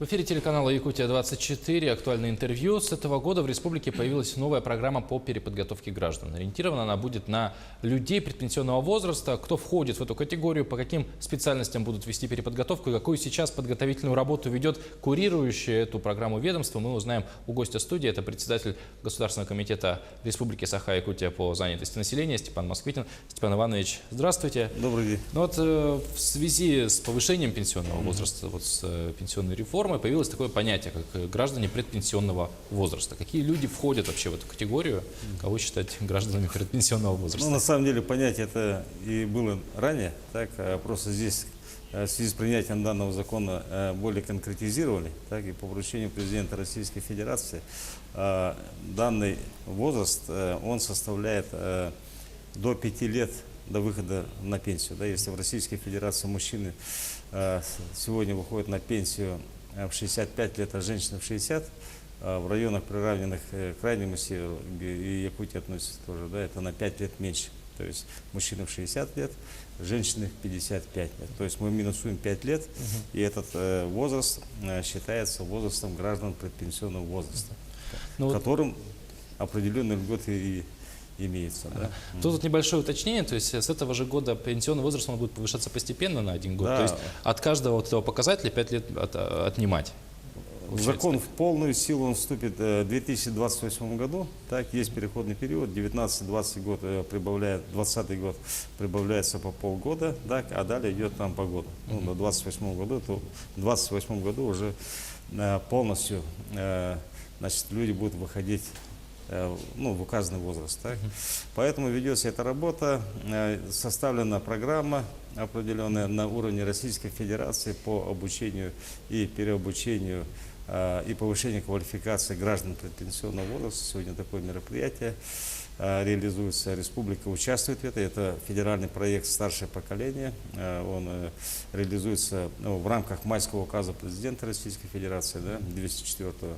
В эфире телеканала «Якутия-24» актуальное интервью. С этого года в республике появилась новая программа по переподготовке граждан. Ориентирована она будет на людей предпенсионного возраста. Кто входит в эту категорию, по каким специальностям будут вести переподготовку и какую сейчас подготовительную работу ведет курирующее эту программу ведомство, мы узнаем у гостя студии. Это председатель Государственного комитета Республики Саха-Якутия по занятости населения Степан Москвитин. Степан Иванович, здравствуйте. Добрый день. Ну вот, в связи с повышением пенсионного возраста, с пенсионной реформой, появилось такое понятие, как граждане предпенсионного возраста. Какие люди входят вообще в эту категорию? Кого считать гражданами предпенсионного возраста? Ну, на самом деле, понятие это и было ранее, так, просто здесь в связи с принятием данного закона более конкретизировали, так, и по поручению президента Российской Федерации данный возраст, он составляет до 5 лет до выхода на пенсию. Да, если в Российской Федерации мужчины сегодня выходят на пенсию в 65 лет, а женщины в 60, в районах, приравненных к крайнему северу, и Якутия относится тоже, да, это на 5 лет меньше. То есть мужчины в 60 лет, женщины в 55 лет. То есть мы минусуем 5 лет, и этот возраст считается возрастом граждан предпенсионного возраста, которым определенные льготы и имеется. Да. Тут небольшое уточнение, то есть с этого же года пенсионный возраст он будет повышаться постепенно на 1 год, да. То есть от каждого вот этого показателя 5 лет отнимать. Закон в полную силу он вступит в 2028 году, так, есть переходный период, 19-20 год прибавляет, 20 год прибавляется по полгода, так, а далее идет там по году. Ну, до 28 года, то в 28 году уже полностью, значит, люди будут выходить, ну, в указанный возраст. Так. Поэтому ведется эта работа, составлена программа определенная на уровне Российской Федерации по обучению и переобучению и повышению квалификации граждан предпенсионного возраста. Сегодня такое мероприятие реализуется, республика участвует в этом. Это федеральный проект «Старшее поколение». Он реализуется в рамках майского указа президента Российской Федерации, да, 204-го.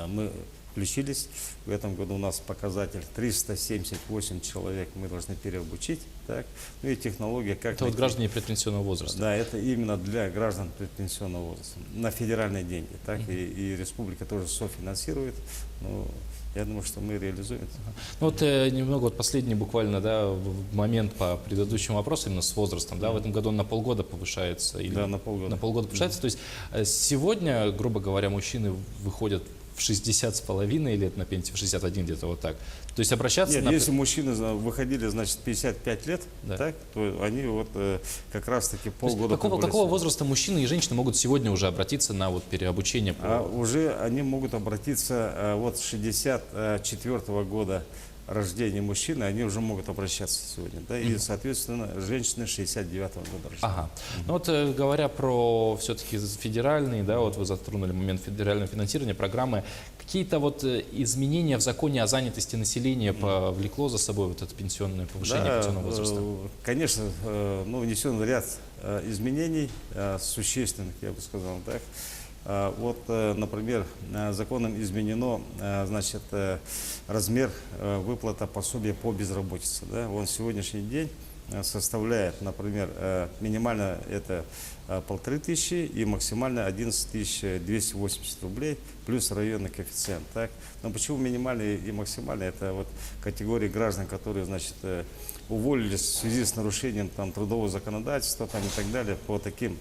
Мы включились. В этом году у нас показатель 378 человек мы должны переобучить. Так. Ну и технология как... Это вот граждане предпенсионного возраста. Да, это именно для граждан предпенсионного возраста. На федеральные деньги. Так. И республика тоже софинансирует. Но я думаю, что мы реализуем это. Ну вот немного вот последний буквально, да, момент по предыдущему вопросу именно с возрастом. Да, в этом году он на полгода повышается. Или да, на полгода. На полгода повышается. То есть сегодня, грубо говоря, мужчины выходят в 60,5 лет на пенсию, в 61 где-то вот так. То есть обращаться... Нет, если мужчины выходили, значит, 55 лет, да, так, то они вот как раз-таки полгода... Какого возраста мужчины и женщины могут сегодня уже обратиться на вот переобучение? Уже они могут обратиться вот с 64-го года рождения мужчины, они уже могут обращаться сегодня, да, и, соответственно, женщины 69-го года рождения. Ага. Ну вот, говоря про все-таки федеральные, да, вот вы затронули момент федерального финансирования программы, какие-то вот изменения в законе о занятости населения повлекло за собой вот это пенсионное повышение пенсионного возраста? Конечно, ну, внесен ряд изменений, существенных, я бы сказал, так. Вот, например, законом изменено, значит, размер выплаты пособия по безработице. Да? Он сегодняшний день составляет, например, минимально это 1500 и максимально 11 280 рублей плюс районный коэффициент. Так? Но почему минимальный и максимальный? Это вот категории граждан, которые, значит, уволились в связи с нарушением там, трудового законодательства там, и так далее по таким,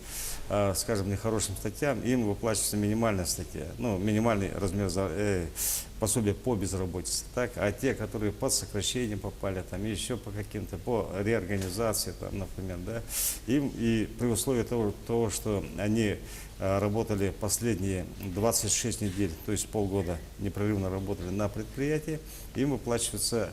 скажем, нехорошим статьям, им выплачивается минимальная статья, ну, минимальный размер пособия по безработице. Так? А те, которые под сокращение попали, там, еще по каким-то, по реорганизации, там, например, да, им и при условии того, что они работали последние 26 недель, то есть полгода непрерывно работали на предприятии, им выплачивается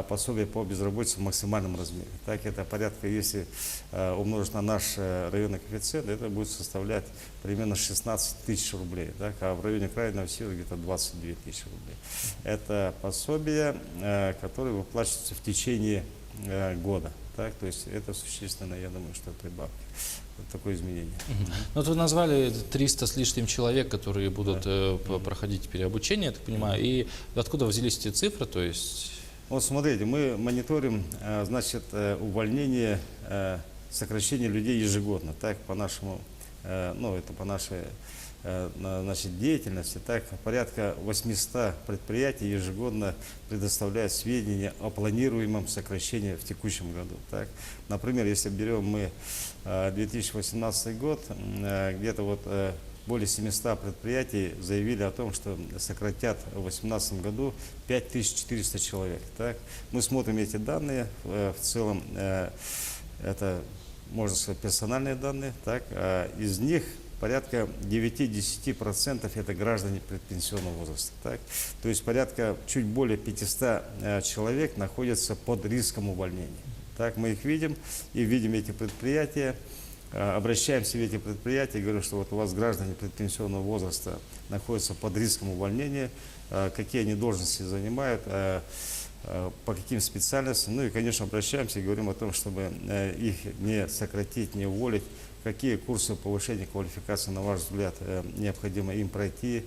пособие по безработице в максимальном размере. Так, это порядка, если умножить на наш районный коэффициент, это будет составлять примерно 16 тысяч рублей. Так, а в районе крайнего севера где-то 22 тысячи рублей. Это пособие, которое выплачивается в течение года. Так, то есть это существенно, я думаю, что прибавка. Вот такое изменение. Ну, вот вы назвали 300 с лишним человек, которые будут проходить переобучение, я так понимаю. И откуда взялись эти цифры? То есть... Вот смотрите, мы мониторим, значит, увольнение, сокращение людей ежегодно, так, по нашему, ну, это по нашей значит, деятельности, так, порядка 800 предприятий ежегодно предоставляют сведения о планируемом сокращении в текущем году. Так. Например, если берем мы 2018 год, где-то вот более 700 предприятий заявили о том, что сократят в 2018 году 5400 человек. Так. Мы смотрим эти данные, в целом это, можно сказать, персональные данные. Так. Из них порядка 9-10% это граждане предпенсионного возраста. Так. То есть порядка чуть более 500 человек находятся под риском увольнения. Так, мы их видим и видим эти предприятия. Обращаемся в эти предприятия и говорим, что вот у вас граждане предпенсионного возраста находятся под риском увольнения, какие они должности занимают, по каким специальностям. Ну и, конечно, обращаемся и говорим о том, чтобы их не сократить, не уволить, какие курсы повышения квалификации, на ваш взгляд, необходимо им пройти,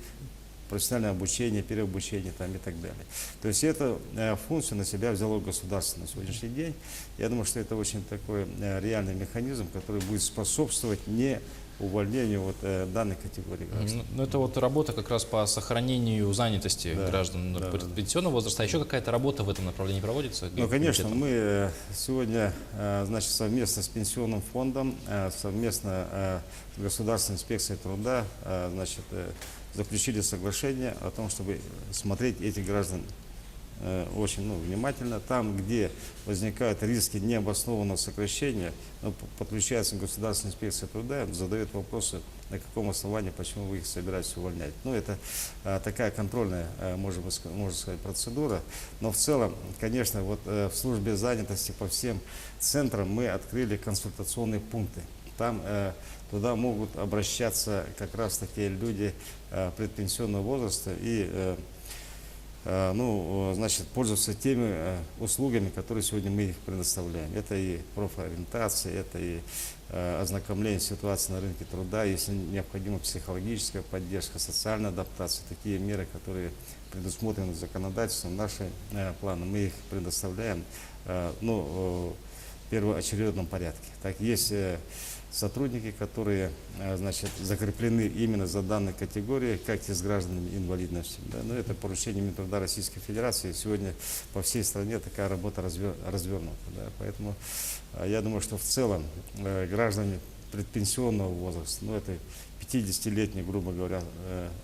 профессиональное обучение, переобучение там, и так далее. То есть эту функцию на себя взяло государство на сегодняшний день. Я думаю, что это очень такой реальный механизм, который будет способствовать не увольнению вот, данной категории граждан. Ну, это вот работа как раз по сохранению занятости граждан предпенсионного возраста. А еще какая-то работа в этом направлении проводится? Ну, конечно, мы сегодня, значит, совместно с Пенсионным фондом, совместно с Государственной инспекцией труда, значит, заключили соглашение о том, чтобы смотреть этих граждан очень внимательно. Там, где возникают риски необоснованного сокращения, подключается Государственная инспекция труда, задает вопросы, на каком основании, почему вы их собираетесь увольнять. Ну, это такая контрольная, можно сказать, процедура. Но в целом, конечно, вот в службе занятости по всем центрам мы открыли консультационные пункты. Там туда могут обращаться как раз такие люди предпенсионного возраста и значит, пользоваться теми услугами, которые сегодня мы их предоставляем. Это и профориентация, это и ознакомление с ситуацией на рынке труда, если необходима психологическая поддержка, социальная адаптация, такие меры, которые предусмотрены законодательством, наши планы, мы их предоставляем в первоочередном порядке. Так, есть сотрудники, которые, значит, закреплены именно за данной категорией, как и с гражданами инвалидностью. Да? Но это поручение Минтруда Российской Федерации. Сегодня по всей стране такая работа развернута. Да? Поэтому я думаю, что в целом граждане предпенсионного возраста, это 50-летние, грубо говоря,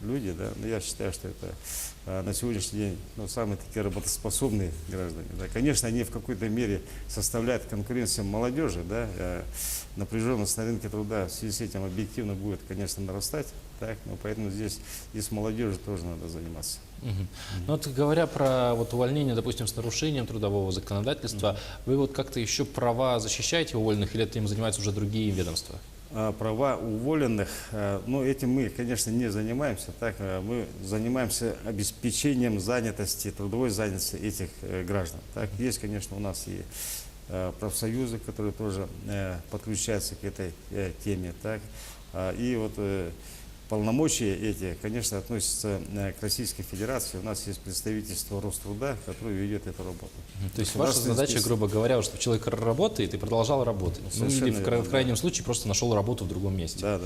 люди, да, но я считаю, что это на сегодняшний день самые такие работоспособные граждане. Да. Конечно, они в какой-то мере составляют конкуренцию молодежи, да, напряженность на рынке труда в связи с этим объективно будет, конечно, нарастать, так, но поэтому здесь и с молодежью тоже надо заниматься. Ну, вот говоря про увольнение, допустим, с нарушением трудового законодательства, вы вот как-то еще права защищаете уволенных или этим занимаются уже другие ведомства? Права уволенных, этим мы, конечно, не занимаемся. Так, мы занимаемся обеспечением занятости, трудовой занятости этих граждан. Так, есть, конечно, у нас и профсоюзы, которые тоже подключаются к этой теме. Так, и вот полномочия эти, конечно, относятся к Российской Федерации. У нас есть представительство Роструда, которое ведет эту работу. То есть ваша задача, грубо говоря, чтобы человек работает и продолжал работать. Или в крайнем случае просто нашел работу в другом месте. Да.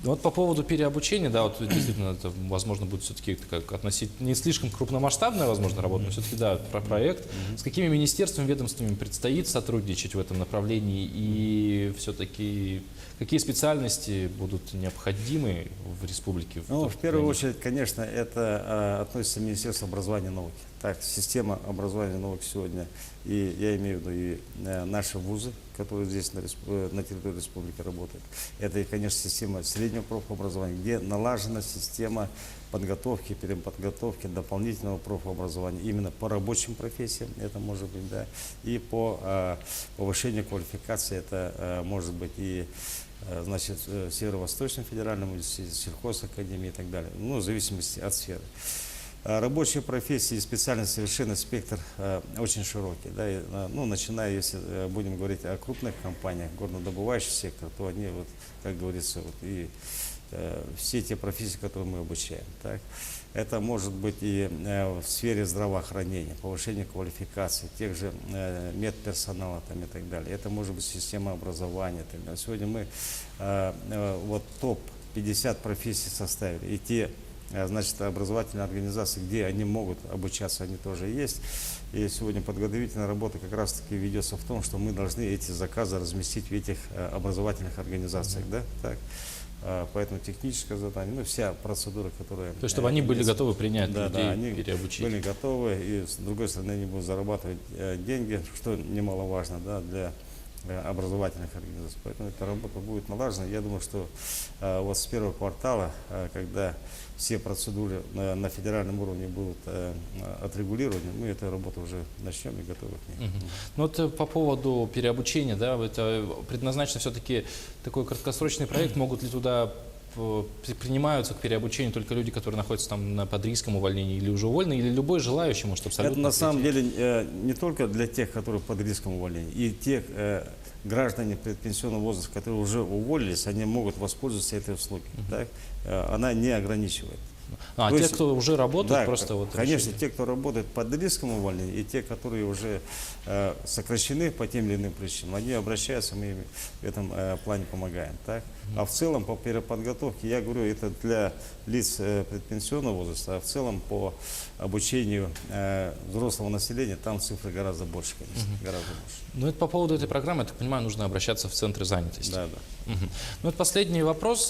Вот по поводу переобучения, да, вот действительно, это, возможно, будет все-таки относительно не слишком крупномасштабная, возможно, работа, но все-таки, да, про проект. С какими министерствами, ведомствами предстоит сотрудничать в этом направлении и все-таки какие специальности будут необходимы в республике? В первую очередь, конечно, это относится к Министерству образования и науки. Так, система образования и науки сегодня, и я имею в виду и наши вузы, которые здесь на территории республики работают. Это и, конечно, система среднего профобразования, где налажена система подготовки, переподготовки, дополнительного профобразования именно по рабочим профессиям, это может быть, да, и по повышению квалификации, это может быть и значит, в Северо-Восточном федеральном университете, сельхозакадемии и так далее, в зависимости от сферы. Рабочие профессии и специальность совершенно спектр очень широкий. Да, начиная, если будем говорить о крупных компаниях, горнодобывающий сектор, то они, вот, как говорится, и все те профессии, которые мы обучаем. Так. Это может быть и в сфере здравоохранения, повышения квалификации, тех же медперсонала там, и так далее. Это может быть система образования. И так далее. Сегодня мы топ 50 профессий составили. И те, значит, образовательные организации, где они могут обучаться, они тоже есть. И сегодня подготовительная работа как раз-таки ведется в том, что мы должны эти заказы разместить в этих образовательных организациях. Да? Так. Поэтому техническое задание, ну, вся процедура, которая... То есть, чтобы они были готовы принять да, людей, да, они переобучить. были готовы, и с другой стороны они будут зарабатывать деньги, что немаловажно, да, для образовательных организаций. Поэтому эта работа будет налажена. Я думаю, что вот с первого квартала, когда все процедуры на федеральном уровне будут отрегулированы, мы эту работу уже начнем и готовы к ней. Ну вот по поводу переобучения, да, это предназначено все-таки такой краткосрочный проект, могут ли туда принимаются к переобучению только люди, которые находятся там под риском увольнения или уже уволены, или любой желающий может абсолютно... Это на самом деле не только для тех, которые под риском увольнения, и тех граждане предпенсионного возраста, которые уже уволились, они могут воспользоваться этой услугой. Так? Она не ограничивает. А те, кто уже работает, да, просто вот... конечно, те, кто работает под риском увольнения, и те, которые уже сокращены по тем или иным причинам, они обращаются, мы им в этом плане помогаем. Так? А в целом по переподготовке, я говорю, это для лиц предпенсионного возраста, а в целом по обучению взрослого населения, там цифры гораздо больше, конечно, гораздо больше. Ну, это по поводу этой программы, я так понимаю, нужно обращаться в центры занятости. Да, да. Ну, это последний вопрос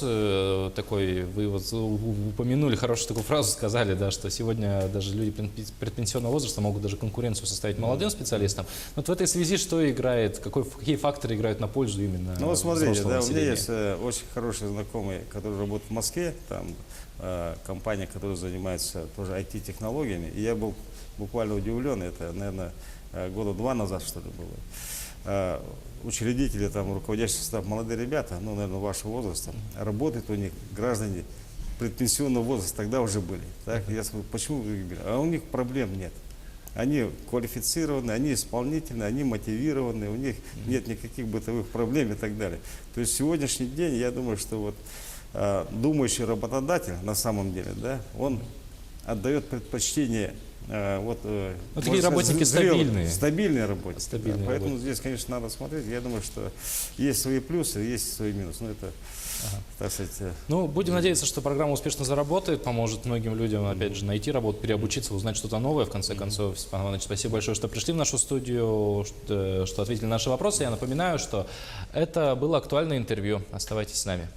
такой, вы вот упомянули, хорошую такую фразу сказали, да, что сегодня даже люди предпенсионного возраста могут даже конкуренцию составить молодым специалистам. Вот в этой связи что играет, какие факторы играют на пользу именно Ну, вот смотрите, взрослого да, у меня населения? есть очень хороший знакомый, который работает в Москве, там компания, которая занимается тоже IT-технологиями, и я был буквально удивлен, это, наверное, года 2 назад, что ли, было. Учредители, там, руководящий состав, молодые ребята, ну, наверное, вашего возраста, работают у них граждане предпенсионного возраста, тогда уже были. Так? Я сказал, почему вы их берете? А у них проблем нет. Они квалифицированы, они исполнительны, они мотивированы, у них нет никаких бытовых проблем и так далее. То есть сегодняшний день, я думаю, что вот думающий работодатель на самом деле, да, он отдает предпочтение такие работники стабильные. Стабильные работники. Стабильные Поэтому работники. здесь, конечно, надо смотреть. Я думаю, что есть свои плюсы, есть свои минусы. Ну, это, так сказать... Ну, будем надеяться, что программа успешно заработает, поможет многим людям, опять же, найти работу, переобучиться, узнать что-то новое, в конце концов. Степан Иванович, спасибо большое, что пришли в нашу студию, что ответили на наши вопросы. Я напоминаю, что это было актуальное интервью. Оставайтесь с нами.